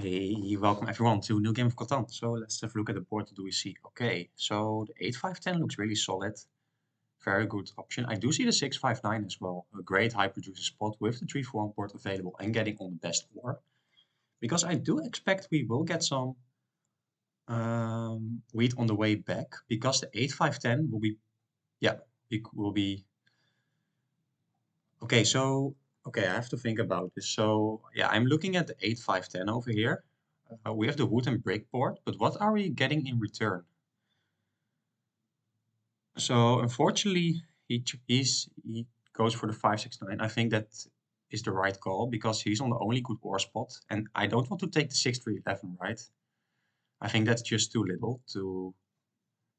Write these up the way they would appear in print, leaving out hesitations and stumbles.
Hey, welcome everyone to a new game of Catan. So let's have a look at the board. What do we see? Okay, so the 8-5-10 looks really solid. Very good option. I do see the 6-5-9 as well. A great high producer spot with the 3-4-1 board available and getting on the best war. Because I do expect we will get some wheat on the way back. Because the 8-5-10 will be, yeah, it will be. Okay, so, okay, I have to think about this. So, yeah, I'm looking at the 8-5-10 over here. We have the wood and brick board, but what are we getting in return? So unfortunately, he goes for the 5-6-9. I think that is the right call because he's on the only good ore spot, and I don't want to take the 6-3-11, right? I think that's just too little to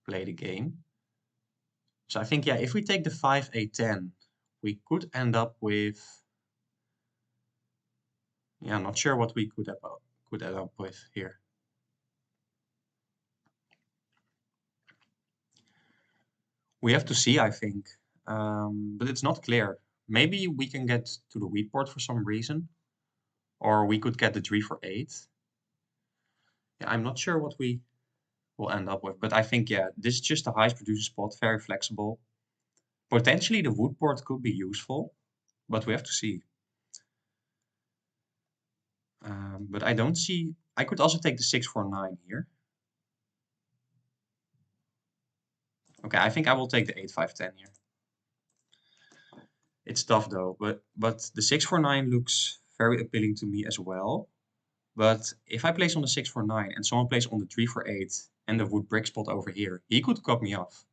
play the game. So I think, yeah, if we take the 5-8-10, we could end up with, yeah, I'm not sure what we could end up with here. We have to see, I think, but it's not clear. Maybe we can get to the wheat board for some reason, or we could get the 3-4-8. Yeah, I'm not sure what we will end up with, but I think, yeah, this is just the highest producer spot, very flexible. Potentially the wood board could be useful, but we have to see. But I don't see, I could also take the 6-4-9 here. Okay, I think I will take the 8-5-10 here. It's tough though, but the 6-4-9 looks very appealing to me as well. But if I place on the 6-4-9 and someone plays on the 3-4-8 and the wood brick spot over here, he could cut me off.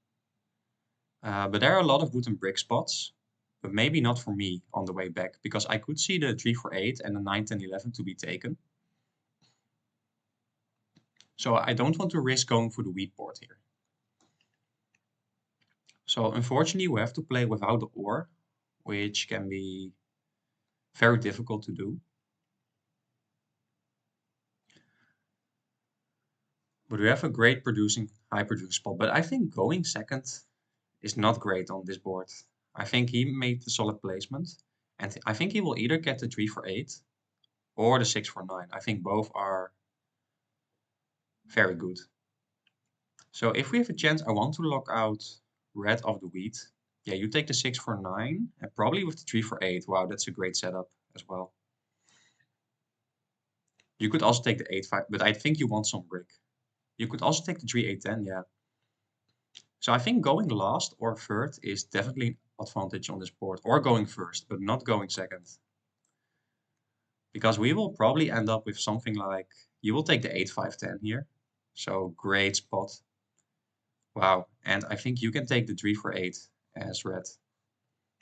But there are a lot of wood and brick spots, but maybe not for me on the way back, because I could see the 3-4-8 and the 9-10-11 to be taken. So I don't want to risk going for the wheat board here. So unfortunately, we have to play without the ore, which can be very difficult to do. But we have a great high producing spot. But I think going second is not great on this board. I think he made the solid placement. And I think he will either get the 3-4-8 or the 6-4-9. I think both are very good. So if we have a chance, I want to lock out red of the wheat. Yeah, you take the 6-4-9 and probably with the 3-4-8. Wow, that's a great setup as well. You could also take the 8-5, but I think you want some brick. You could also take the 3-8-10, yeah. So I think going last or third is definitely an advantage on this board. Or going first, but not going second. Because we will probably end up with something like, you will take the 8-5-10 here. So great spot. Wow, and I think you can take the 3-4-8 as red.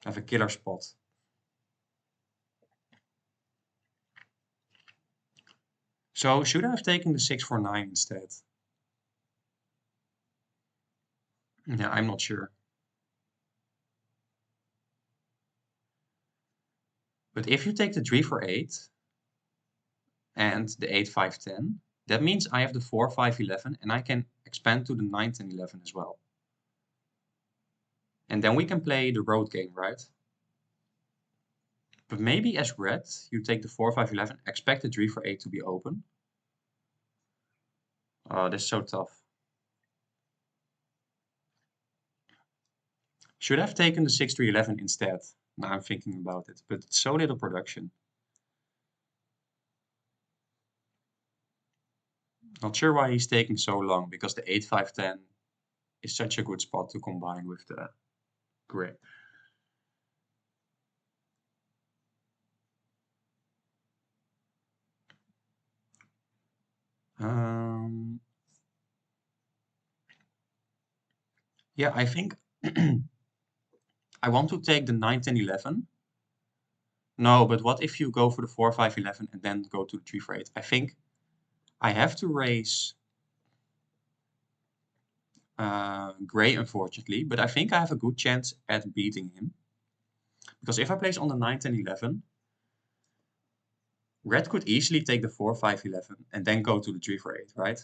Have a killer spot. So should I have taken the 6-4-9 instead? Yeah, I'm not sure. But if you take the 3-4-8 and the 8-5-10, that means I have the 4-5-11 and I can expand to the 9-10-11 as well. And then we can play the road game, right? But maybe as red, you take the 4-5-11, expect the 3-4-8 to be open. Oh, this is so tough. Should have taken the 6-3-11 instead. Now I'm thinking about it, but it's so little production. Not sure why he's taking so long, because the 8-5-10 is such a good spot to combine with the gray. Yeah, I think I want to take the 9-10-11. No, but what if you go for the 4-5-11 and then go to the 3-4-8? I think I have to raise gray, unfortunately, but I think I have a good chance at beating him. Because if I place on the 9-10-11, red could easily take the 4-5-11 and then go to the 3-4-8, right?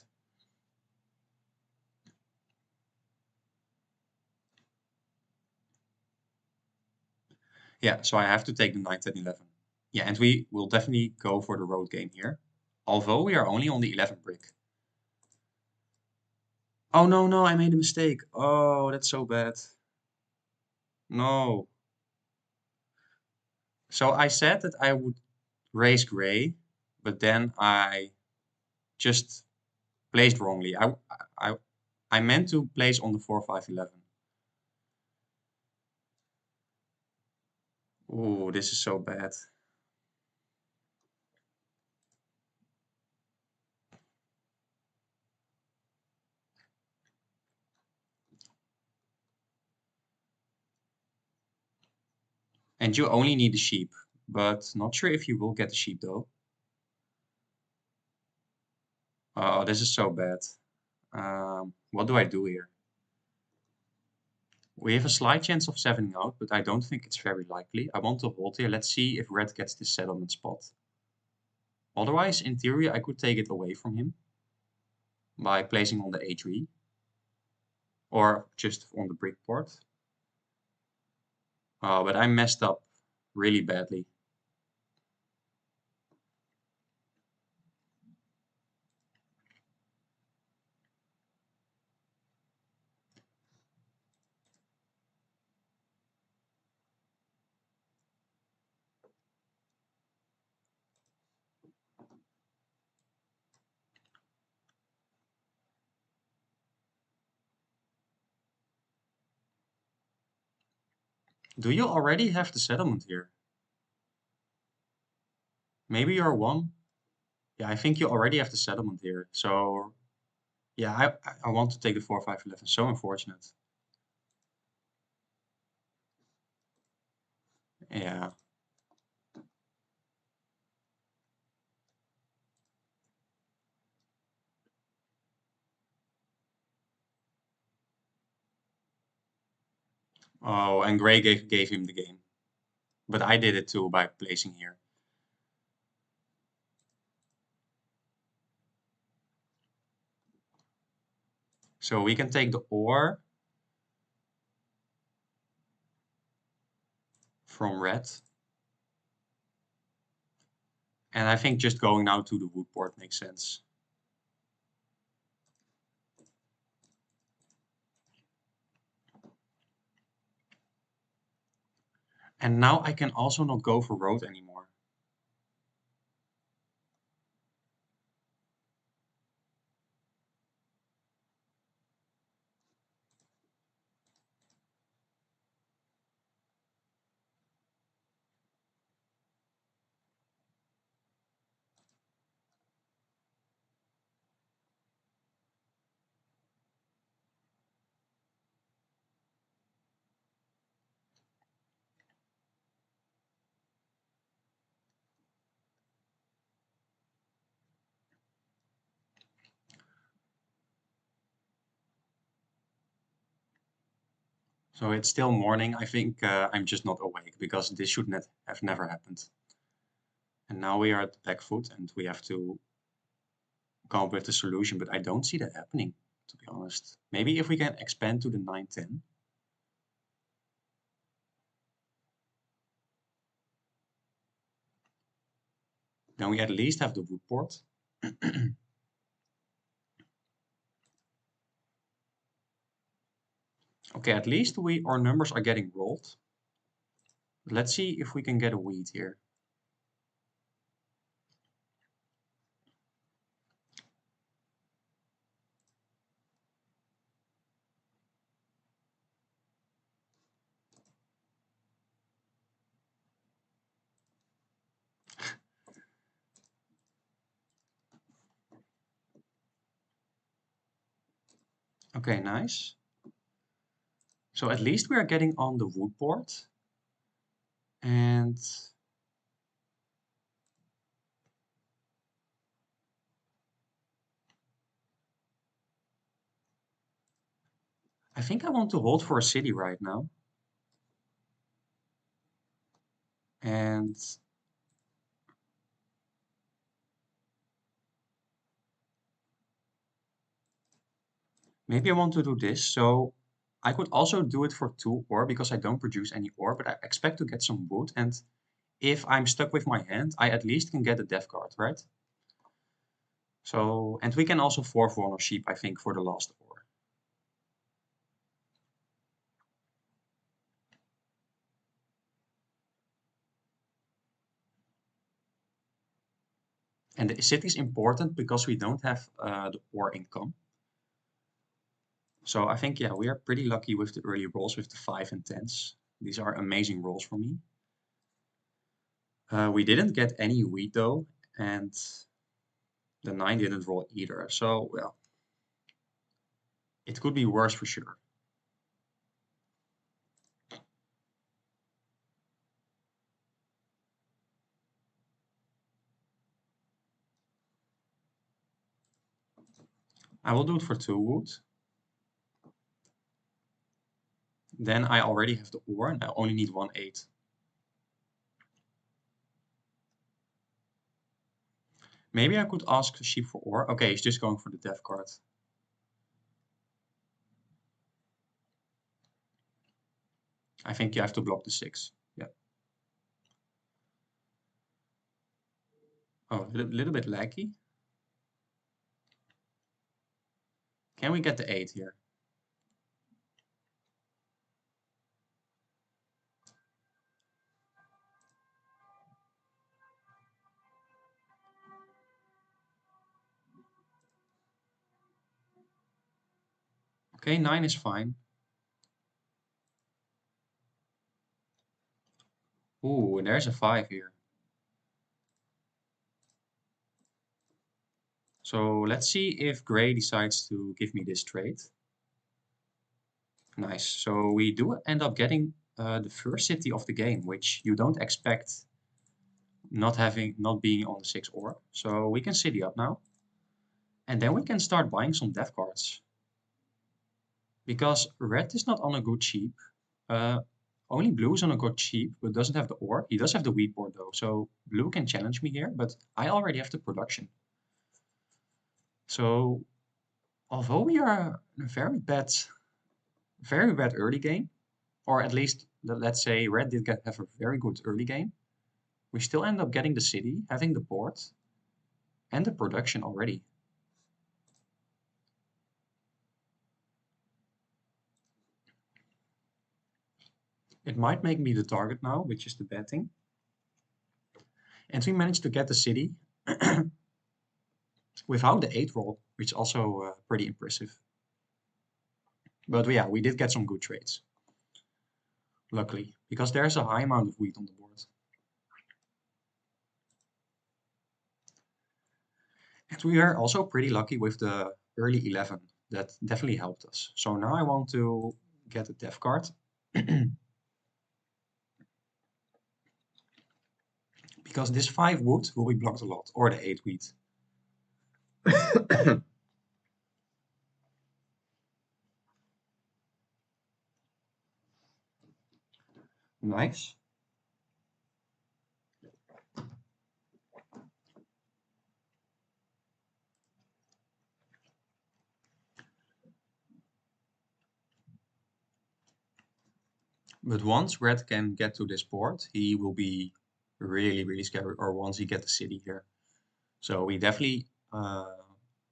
Yeah, so I have to take the 9-10-11. Yeah, and we will definitely go for the road game here. Although we are only on the 11th brick. Oh, no, no, I made a mistake. Oh, that's so bad. No. So I said that I would raise gray, but then I just placed wrongly. I, I meant to place on the 4, 5, 11. Oh, this is so bad. And you only need the sheep, but not sure if you will get the sheep though. Oh, this is so bad. What do I do here? We have a slight chance of 7 out, but I don't think it's very likely. I want to hold here. Let's see if red gets this settlement spot. Otherwise, in theory, I could take it away from him by placing on the A3 or just on the brick port. Oh, but I messed up really badly. Do you already have the settlement here? Maybe you're one? Yeah, I think you already have the settlement here. So yeah, I want to take the 4, 5, 11. So unfortunate. Yeah. Oh, and Gray gave him the game. But I did it too by placing here. So we can take the ore from red. And I think just going now to the wood port makes sense. And now I can also not go for road anymore. So it's still morning. I think I'm just not awake because this should not have never happened. And now we are at the back foot and we have to come up with the solution, but I don't see that happening, to be honest. Maybe if we can expand to the 9, 10. Then we at least have the wood port. Okay, at least our numbers are getting rolled. Let's see if we can get a wheat here. Okay, nice. So at least we are getting on the wood port. And I think I want to hold for a city right now. And maybe I want to do this. So I could also do it for 2 ore because I don't produce any ore, but I expect to get some wood. And if I'm stuck with my hand, I at least can get a death card, right? So, and we can also 4-4 on our sheep, I think, for the last ore. And the city is important because we don't have the ore income. So I think, yeah, we are pretty lucky with the early rolls with the 5 and 10s. These are amazing rolls for me. We didn't get any wheat though, and the 9 didn't roll either. So, well, it could be worse for sure. I will do it for 2 wood. Then I already have the ore and I only need 1 8. Maybe I could ask the sheep for ore. Okay, he's just going for the death card. I think you have to block the 6. Yeah. Oh, a little bit laggy. Can we get the 8 here? Okay, 9 is fine. Ooh, and there's a 5 here. So let's see if Gray decides to give me this trade. Nice. So we do end up getting the first city of the game, which you don't expect not being on the 6 ore. So we can city up now. And then we can start buying some death cards. Because red is not on a good sheep. Only blue is on a good sheep, but doesn't have the ore. He does have the wheat board though, so blue can challenge me here, but I already have the production. So although we are in a very bad early game, or at least let's say red did have a very good early game, we still end up getting the city, having the board, and the production already. It might make me the target now, which is the bad thing. And we managed to get the city without the 8 roll, which is also pretty impressive. But yeah, we did get some good trades, luckily, because there's a high amount of wheat on the board. And we are also pretty lucky with the early 11. That definitely helped us. So now I want to get a death card. Because this 5 wood will be blocked a lot, or the 8 wheat. Nice. But once red can get to this board, he will be really, really scary, or once he get the city here. So we definitely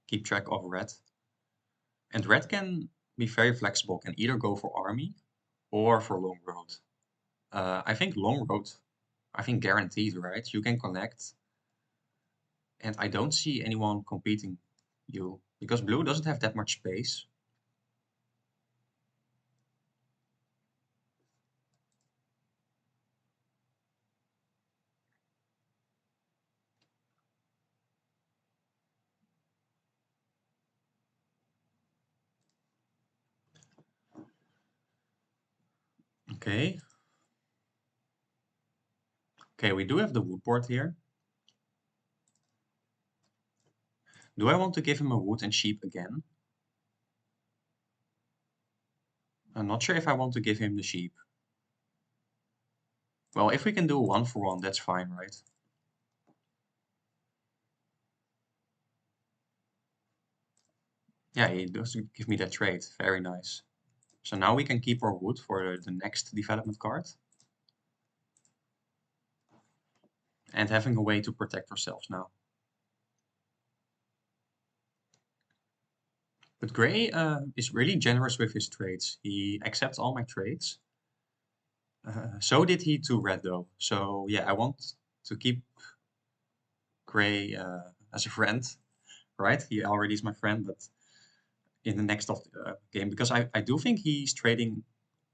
keep track of red. And red can be very flexible, can either go for army or for long road. I think long road, I think guaranteed, right? You can connect. And I don't see anyone competing you because blue doesn't have that much space. Okay. Okay, we do have the wood board here. Do I want to give him a wood and sheep again? I'm not sure if I want to give him the sheep. Well, if we can do a 1-for-1, that's fine, right? Yeah, he does give me that trade. Very nice. So now we can keep our wood for the next development card. And having a way to protect ourselves now. But Gray is really generous with his trades. He accepts all my trades. So did he to Red though. So yeah, I want to keep Gray as a friend, right? He already is my friend, but in the next of game, because I do think he's trading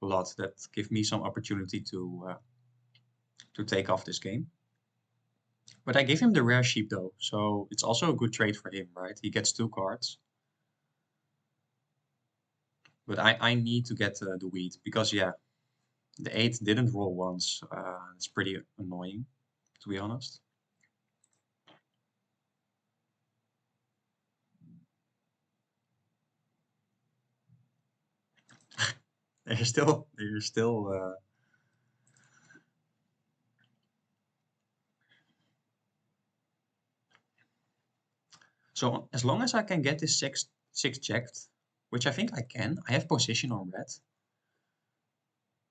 a lot that give me some opportunity to take off this game. But I gave him the rare sheep though, so it's also a good trade for him, right? He gets 2 cards. But I need to get the wheat because yeah, the 8 didn't roll once. It's pretty annoying, to be honest. They're still. So as long as I can get this six checked, which I think I can, I have position on red.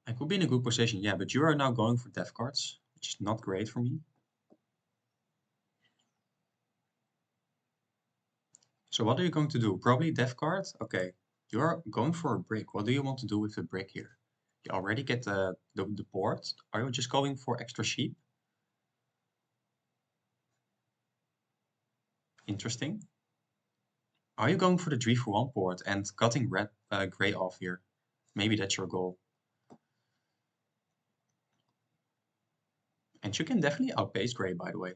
I could be in a good position, yeah, but you are now going for death cards, which is not great for me. So what are you going to do? Probably death card? Okay. You're going for a brick. What do you want to do with the brick here? You already get the board. Are you just going for extra sheep? Interesting. Are you going for the 3 for 1 board and cutting red gray off here? Maybe that's your goal. And you can definitely outpace gray, by the way.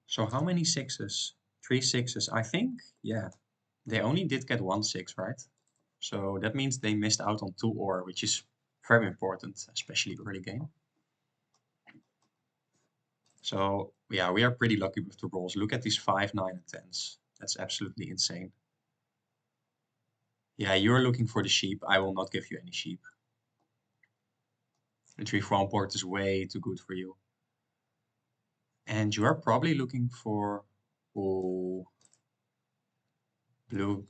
So how many sixes? 3 sixes. I think, yeah, they only did get 1 6, right? So that means they missed out on 2 ore, which is very important, especially early game. So yeah, we are pretty lucky with the rolls. Look at these 5, 9, and 10s. That's absolutely insane. Yeah, you're looking for the sheep. I will not give you any sheep. The 3 for 1 port is way too good for you. And you are probably looking for... Oh, blue,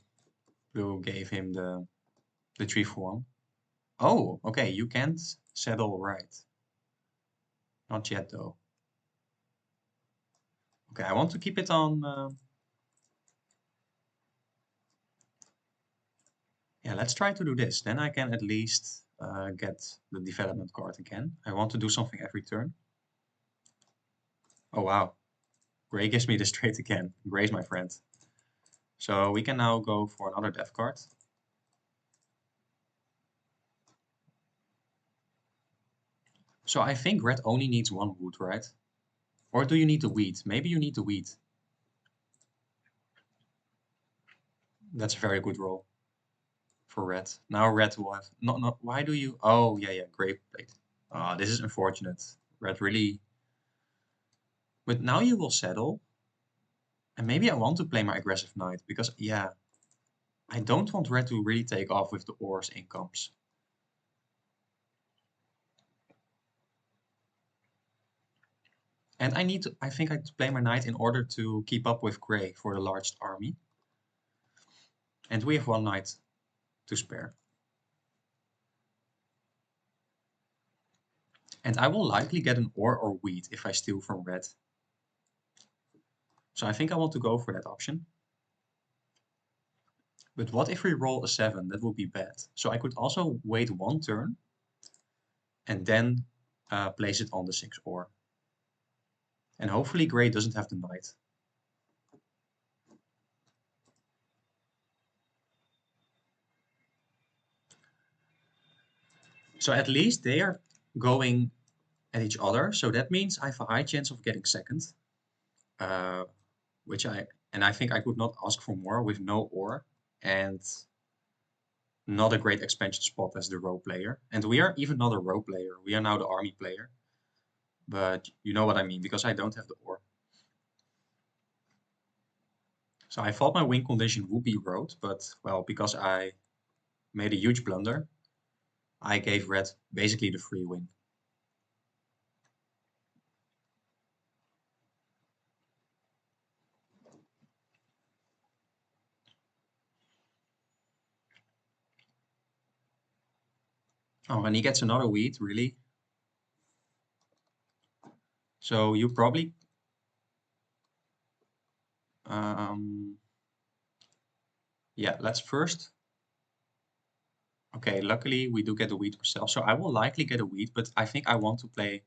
blue gave him the 3 for 1. Oh, okay, you can't settle right. Not yet, though. Okay, I want to keep it on... yeah, let's try to do this. Then I can at least get the development card again. I want to do something every turn. Oh, wow. Gray gives me this trait again. Gray's my friend. So we can now go for another death card. So I think red only needs 1 wood, right? Or do you need the wheat? Maybe you need the wheat. That's a very good roll for red. Now red will have... No, why do you... Oh, yeah, gray played. Ah, this is unfortunate. Red really... But now you will settle. And maybe I want to play my aggressive knight because, yeah, I don't want red to really take off with the ores incomes. And I think I have to play my knight in order to keep up with gray for the largest army. And we have 1 knight to spare. And I will likely get an ore or wheat if I steal from red. So I think I want to go for that option. But what if we roll a 7? That would be bad. So I could also wait 1 turn and then place it on the 6 ore. And hopefully gray doesn't have the knight. So at least they are going at each other. So that means I have a high chance of getting second. Uh, and I think I could not ask for more with no ore and not a great expansion spot as the row player. And we are even not a row player. We are now the army player. But you know what I mean, because I don't have the ore. So I thought my win condition would be road, but well, because I made a huge blunder, I gave red basically the free win. Oh, and he gets another wheat, really? So you probably yeah, let's first. Okay, luckily we do get a wheat ourselves, so I will likely get a wheat, but I think I want to play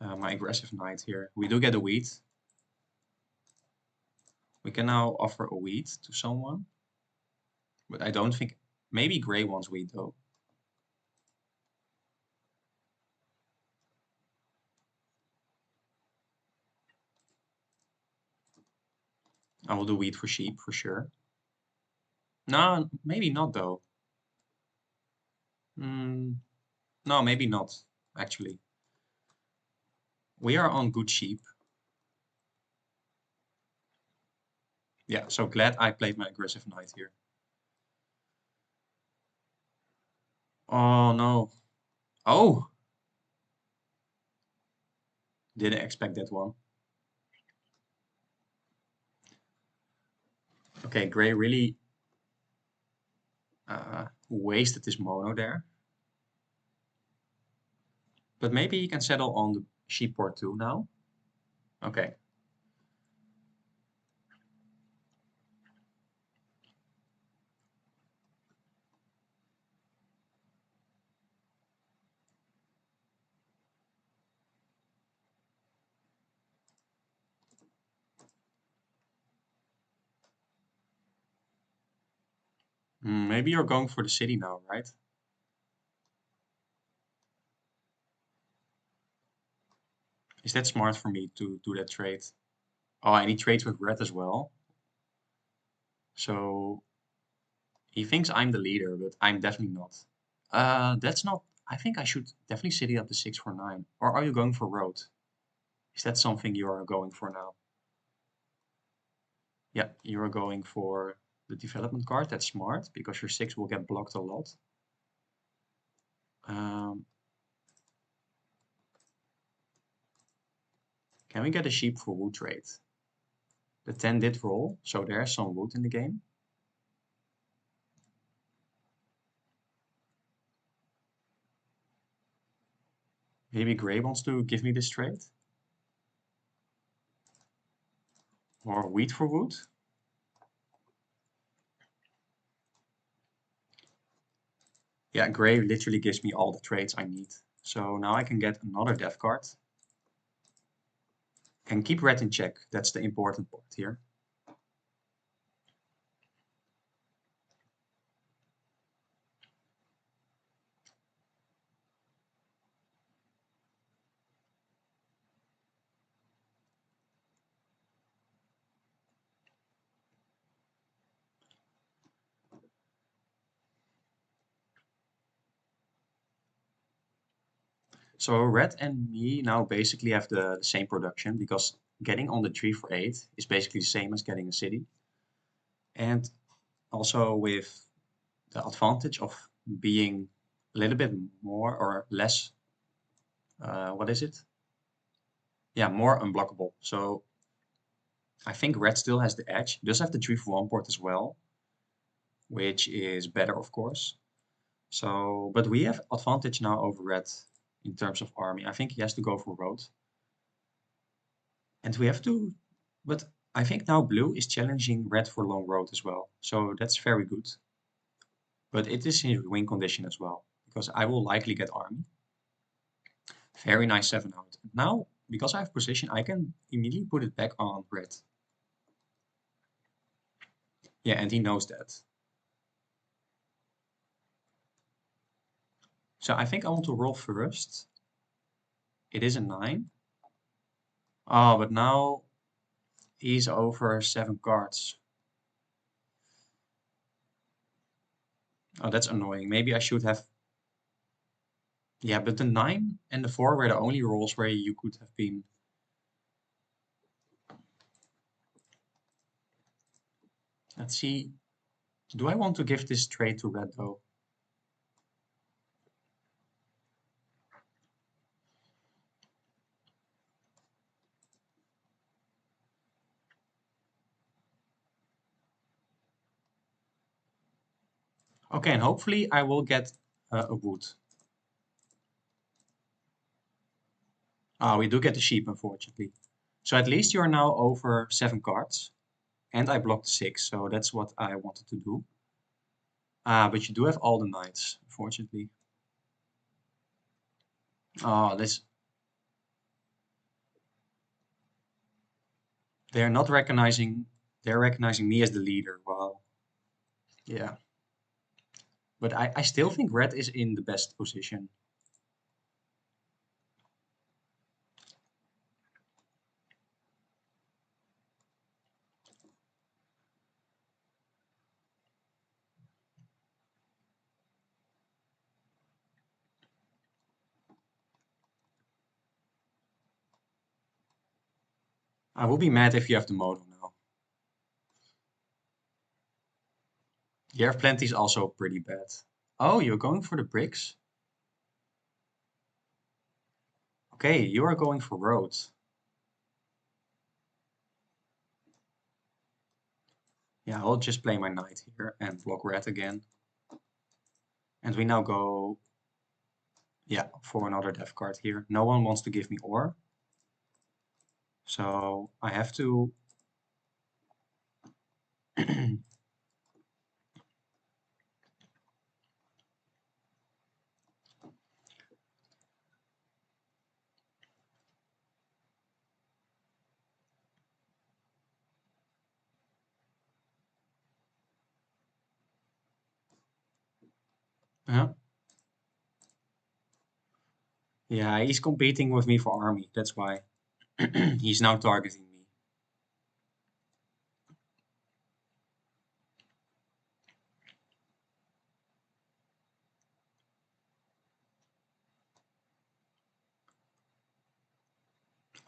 my aggressive knight here. We do get a wheat. We can now offer a wheat to someone, but I don't think maybe gray wants wheat though. I will do wheat for sheep for sure. No, maybe not though. Mm, no, maybe not actually. We are on good sheep. Yeah, so glad I played my aggressive knight here. Oh no. Oh, didn't expect that one. Okay, gray really wasted this mono there. But maybe he can settle on the sheep port too now. Okay. Maybe you're going for the city now, right? Is that smart for me to do that trade? Oh, and he trades with red as well. So he thinks I'm the leader, but I'm definitely not. That's not. I think I should definitely city up the 6 for 9. Or are you going for road? Is that something you are going for now? Yeah, you are going for the development card. That's smart because your 6 will get blocked a lot. Um, can we get a sheep for wood trade? The 10 did roll, so there's some wood in the game. Maybe Gray wants to give me this trade. Or wheat for wood. Yeah, Gray literally gives me all the trades I need. So now I can get another death card. Can keep red in check. That's the important part here. So red and me now basically have the same production because getting on the 3 for 8 is basically the same as getting a city. And also with the advantage of being a little bit more or less, what is it? Yeah, more unblockable. So I think red still has the edge. He does have the 3 for 1 port as well, which is better, of course. So, but we have advantage now over red in terms of army. I think he has to go for road. And we have to, but I think now blue is challenging red for long road as well. So that's very good. But it is in win condition as well, because I will likely get army. Very nice 7 out. Now, because I have position, I can immediately put it back on red. Yeah, and he knows that. So I think I want to roll first. It is a 9. Oh, but now he's over 7 cards. Oh, that's annoying. Maybe I should have. Yeah, but the 9 and the 4 were the only rolls where you could have been. Let's see. Do I want to give this trade to red though? Okay, and hopefully I will get a wood. Ah, we do get the sheep, unfortunately. So at least you're now over 7 cards. And I blocked 6, so that's what I wanted to do. Ah, but you do have all the knights, unfortunately. Oh, this they're not recognizing they're recognizing me as the leader. Wow. Yeah. But I still think red is in the best position. I will be mad if you have the modal now. You have plenty is also pretty bad. Oh, you're going for the bricks? Okay, you are going for road. Yeah, I'll just play my knight here and block red again. And we now go, yeah, for another death card here. No one wants to give me ore. So I have to yeah. Yeah, he's competing with me for army. That's why he's now targeting me.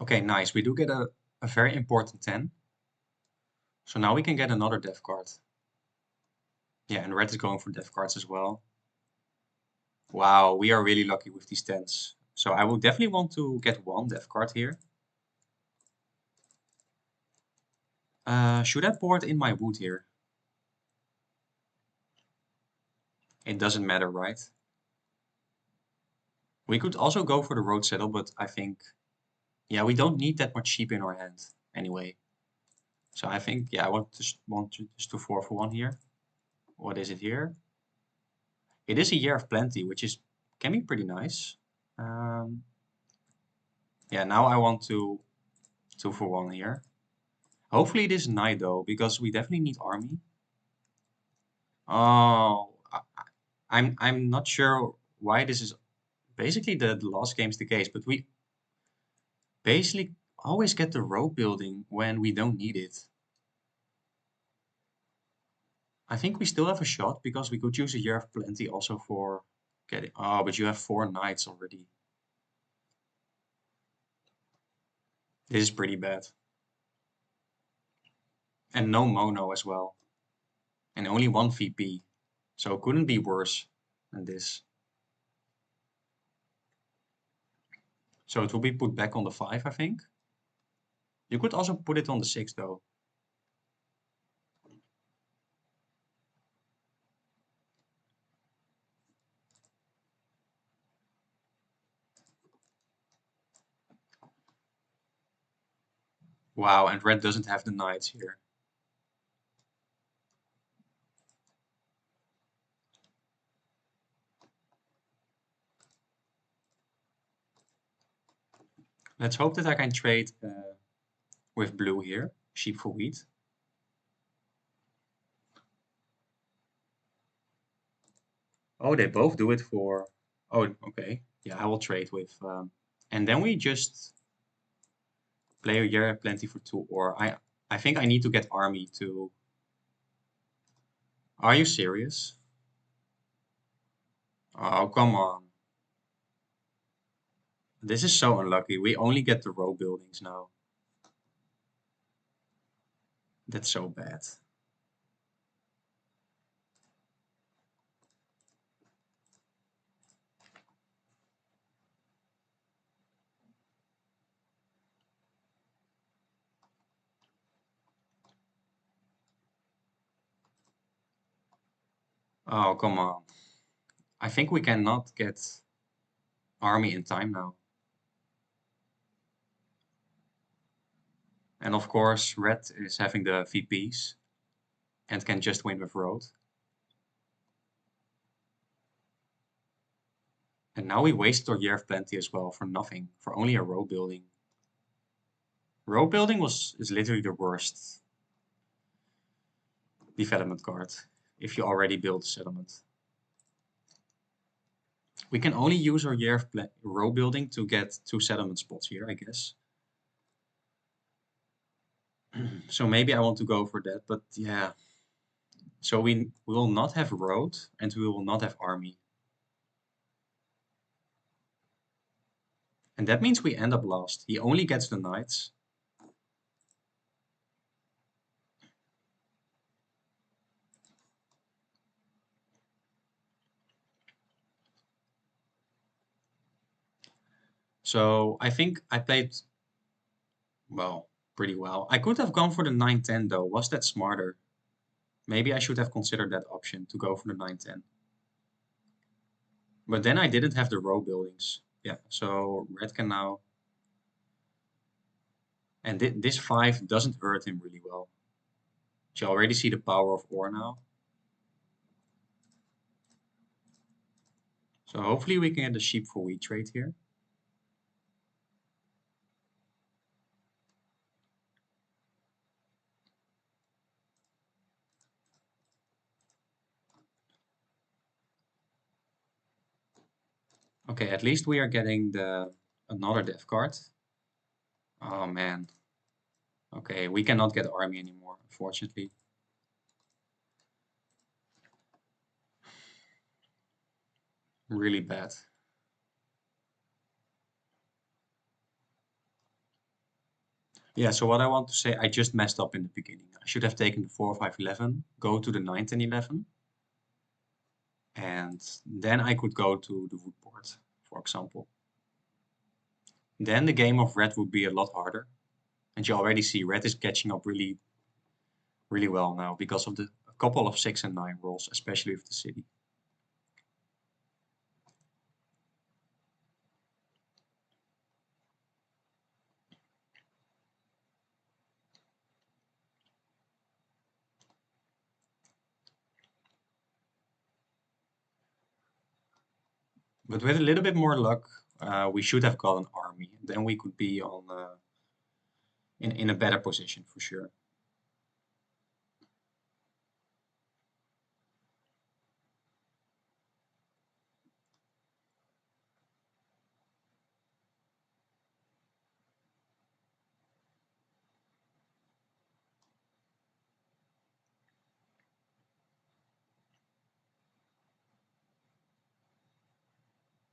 Okay, nice. We do get a very important 10. So now we can get another death card. Yeah, and red is going for death cards as well. Wow, we are really lucky with these 10s. So I will definitely want to get one death card here. Should I board in my wood here? It doesn't matter, right? We could also go for the road settle, but I think, yeah, we don't need that much sheep in our hand anyway. So I think, yeah, I want to just do 4 for 1 here. What is it here? It is a year of plenty, which is can be pretty nice. Um, yeah, now I want to 2 for 1 here. Hopefully it is night though, because we definitely need army. Oh, I'm not sure why this is basically the last game's the case, but we basically always get the road building when we don't need it. I think we still have a shot because we could use a year of plenty also for getting. Oh, but you have 4 knights already. This is pretty bad. And no mono as well. And only 1 VP. So it couldn't be worse than this. So it will be put back on the 5, I think. You could also put it on the 6 though. Wow, and red doesn't have the knights here. Let's hope that I can trade with blue here. Sheep for wheat. Oh, they both do it for... Oh, okay. Yeah, I will trade with... And then we just play a year plenty for 2. Or I think I need to get army to... Are you serious? Oh, come on. This is so unlucky. We only get the row buildings now. That's so bad. Oh, come on. I think we cannot get army in time now. And of course, red is having the VPs and can just win with road. And now we wasted our year of plenty as well for nothing, for only a road building. Road building is literally the worst development card if you already build a settlement. We can only use our year of road building to get 2 settlement spots here, I guess. So maybe I want to go for that, but yeah. So we will not have road and we will not have army. And that means we end up lost. He only gets the knights. So I think I played, well, pretty well. I could have gone for the 9-10 though. Was that smarter? Maybe I should have considered that option to go for the 9-10. But then I didn't have the row buildings. Yeah, so red can now. And this 5 doesn't hurt him really well. You already see the power of ore now. So hopefully we can get the sheep for wheat trade here. Okay, at least we are getting another death card. Oh man. Okay, we cannot get army anymore, unfortunately. Really bad. Yeah, so what I want to say, I just messed up in the beginning. I should have taken the 4, 5, 11, go to the 9, 10, 11. And then I could go to the wood board, for example. Then the game of red would be a lot harder. And you already see red is catching up really, really well now because of a couple of 6 and 9 rolls, especially with the city. But with a little bit more luck, we should have got an army. Then we could be on in a better position for sure.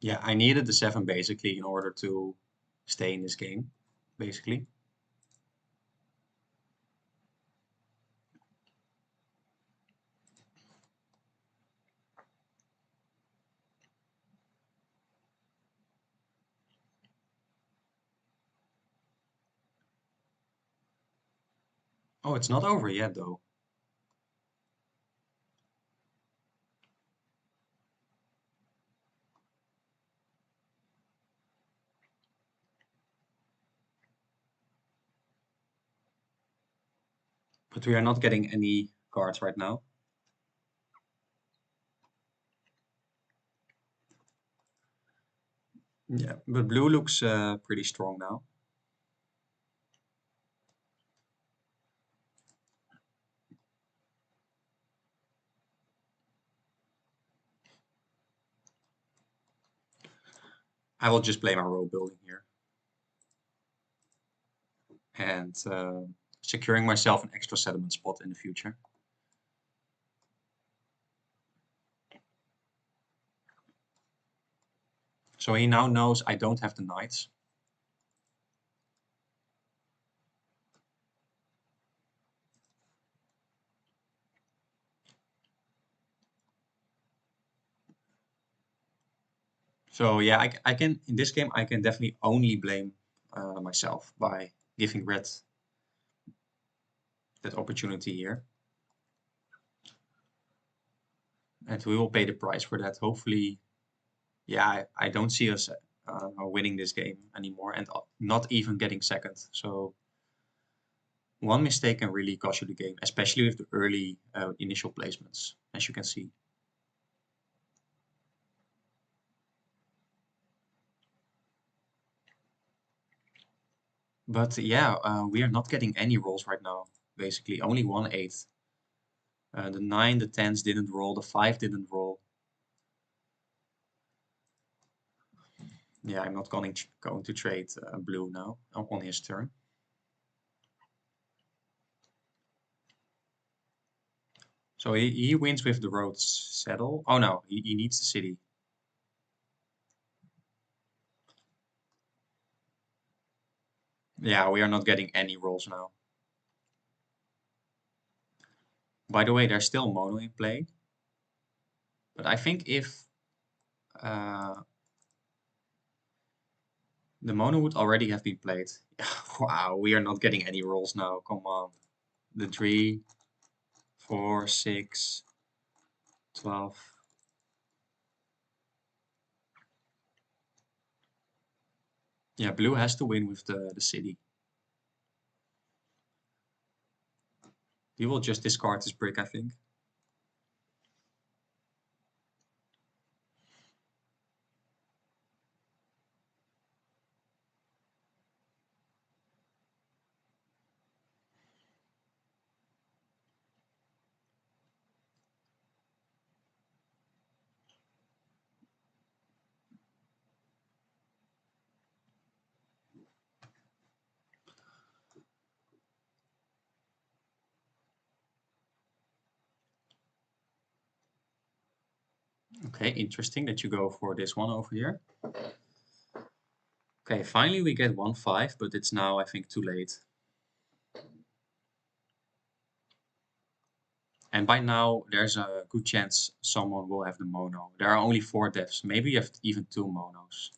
Yeah, I needed the 7 basically in order to stay in this game, basically. Oh, it's not over yet though. But we are not getting any cards right now. Yeah, but blue looks pretty strong now. I will just play my row building here. And securing myself an extra settlement spot in the future. So he now knows I don't have the knights. So yeah, I can, in this game, I can definitely only blame myself by giving red that opportunity here. And we will pay the price for that. Hopefully, yeah, I don't see us winning this game anymore and not even getting second. So One mistake can really cost you the game, especially with the early initial placements, as you can see. But yeah, we are not getting any rolls right now, basically. Only 1/8. The 9, the 10s didn't roll, the 5 didn't roll. Yeah, I'm not going to trade blue now on his turn. So he wins with the roads settle. Oh no, he needs the city. Yeah, we are not getting any rolls now. By the way, there's still mono in play. But I think if uh, the mono would already have been played. Wow, we are not getting any rolls now. Come on. The 3, 4, 6, 12. Yeah, blue has to win with the city. He will just discard this brick, I think. Okay, interesting that you go for this one over here. Okay, finally we get 1-5, but it's now, I think, too late. And by now, there's a good chance someone will have the mono. There are only 4 devs. Maybe you have even 2 monos.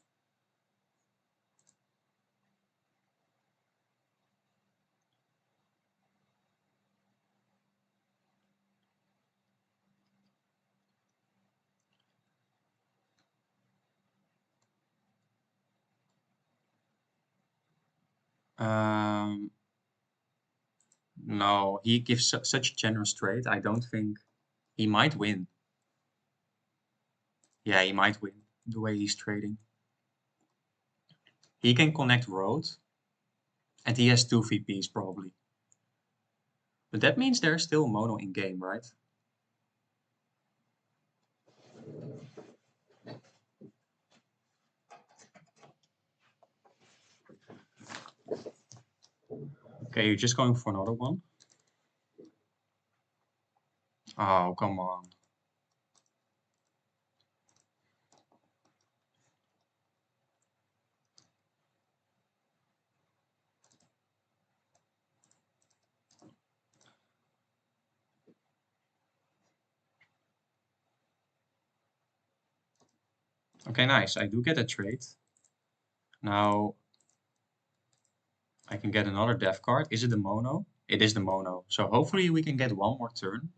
Um, no, he gives such a generous trade. I don't think he might win. Yeah, he might win the way he's trading. He can connect road, and he has 2 VPs probably. But that means there's still mono in game, right? Okay, you're just going for another one? Oh, come on. Okay, nice. I do get a trade. Now I can get another dev card. Is it the mono? It is the mono. So hopefully we can get one more turn.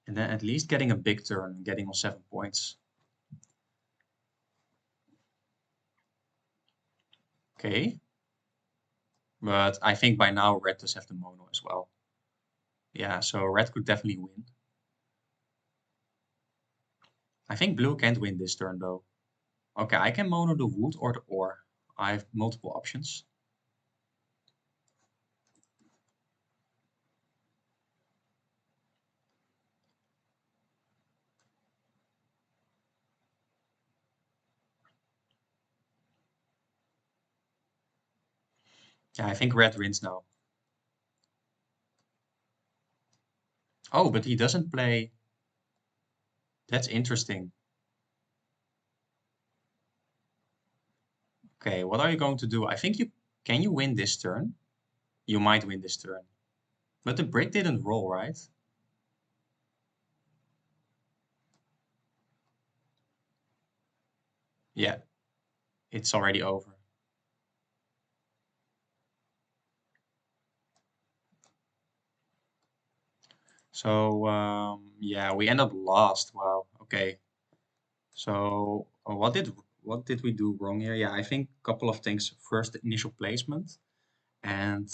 And then at least getting a big turn, getting on 7 points. Okay. But I think by now red does have the mono as well. Yeah, so red could definitely win. I think blue can't win this turn though. Okay, I can mono the wood or the ore. I have multiple options. Yeah, I think red wins now. Oh, but he doesn't play. That's interesting. Okay, what are you going to do? I think you can you win this turn? You might win this turn. But the brick didn't roll, right? Yeah, it's already over. So yeah, we end up lost. Wow. Okay. So what did we do wrong here? Yeah, I think a couple of things. First, the initial placement, and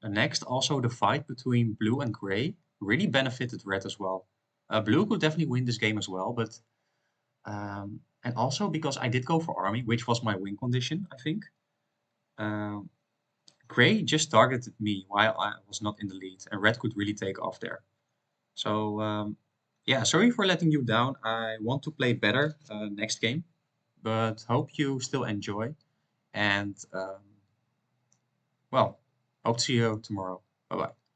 Next, also the fight between blue and gray really benefited red as well. Blue could definitely win this game as well, but and also because I did go for army, which was my win condition, I think. Um, Gray just targeted me while I was not in the lead, and red could really take off there. So yeah, sorry for letting you down. I want to play better next game, but hope you still enjoy. And well, hope to see you tomorrow. Bye bye.